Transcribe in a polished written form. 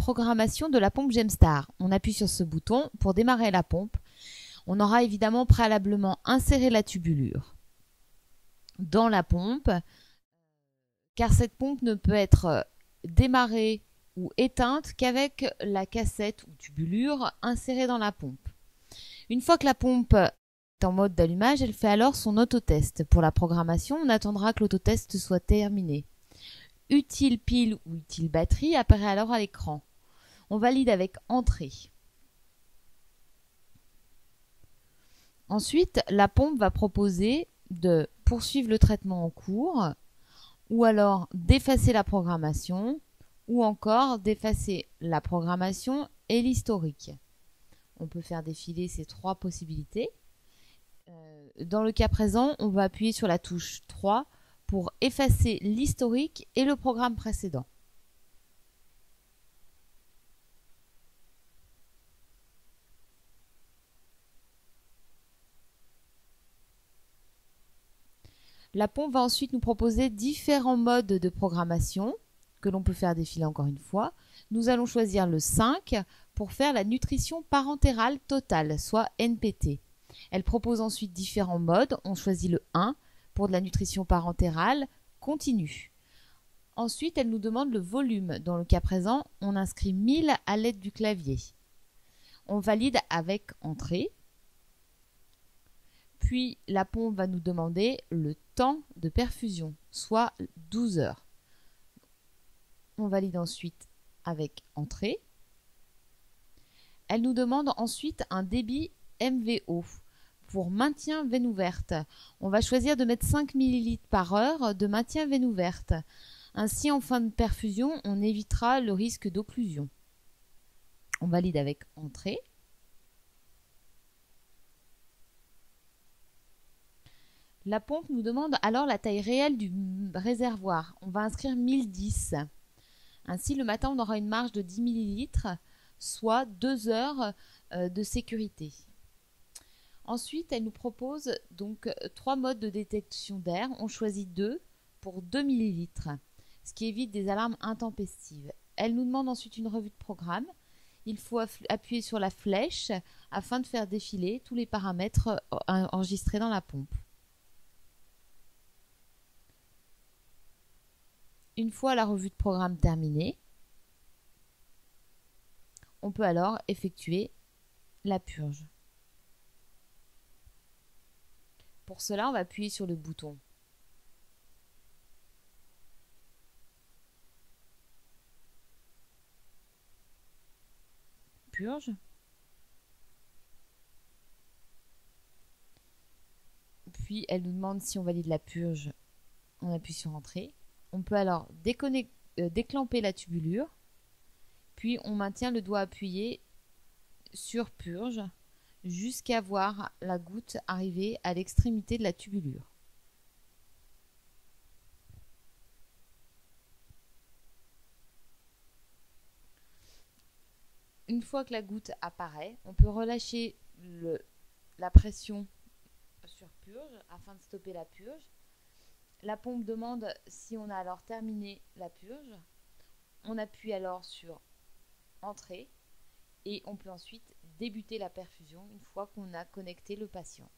programmation de la pompe Gemstar. On appuie sur ce bouton pour démarrer la pompe. On aura évidemment préalablement inséré la tubulure dans la pompe, car cette pompe ne peut être démarrée ou éteinte qu'avec la cassette ou tubulure insérée dans la pompe. Une fois que la pompe est en mode d'allumage, elle fait alors son autotest. Pour la programmation, on attendra que l'autotest soit terminé. Utile pile ou utile batterie apparaît alors à l'écran. On valide avec Entrée. Ensuite, la pompe va proposer de poursuivre le traitement en cours, ou alors d'effacer la programmation, ou encore d'effacer la programmation et l'historique. On peut faire défiler ces trois possibilités. Dans le cas présent, on va appuyer sur la touche 3 pour effacer l'historique et le programme précédent. La pompe va ensuite nous proposer différents modes de programmation que l'on peut faire défiler encore une fois. Nous allons choisir le 5 pour faire la nutrition parentérale totale, soit NPT. Elle propose ensuite différents modes. On choisit le 1 pour de la nutrition parentérale continue. Ensuite, elle nous demande le volume. Dans le cas présent, on inscrit 1000 à l'aide du clavier. On valide avec Entrée. Puis la pompe va nous demander le temps de perfusion, soit 12 heures. On valide ensuite avec Entrée. Elle nous demande ensuite un débit MVO pour maintien veine ouverte. On va choisir de mettre 5 ml par heure de maintien veine ouverte. Ainsi, en fin de perfusion, on évitera le risque d'occlusion. On valide avec Entrée. La pompe nous demande alors la taille réelle du réservoir. On va inscrire 1010. Ainsi, le matin, on aura une marge de 10 ml, soit 2 heures de sécurité. Ensuite, elle nous propose donc 3 modes de détection d'air. On choisit 2 pour 2 ml, ce qui évite des alarmes intempestives. Elle nous demande ensuite une revue de programme. Il faut appuyer sur la flèche afin de faire défiler tous les paramètres enregistrés dans la pompe. Une fois la revue de programme terminée, on peut alors effectuer la purge. Pour cela, on va appuyer sur le bouton purge. Puis elle nous demande si on valide la purge. On appuie sur Entrée. On peut alors déclamper la tubulure, puis on maintient le doigt appuyé sur purge jusqu'à voir la goutte arriver à l'extrémité de la tubulure. Une fois que la goutte apparaît, on peut relâcher la pression sur purge afin de stopper la purge. La pompe demande si on a alors terminé la purge. On appuie alors sur Entrée et on peut ensuite débuter la perfusion une fois qu'on a connecté le patient.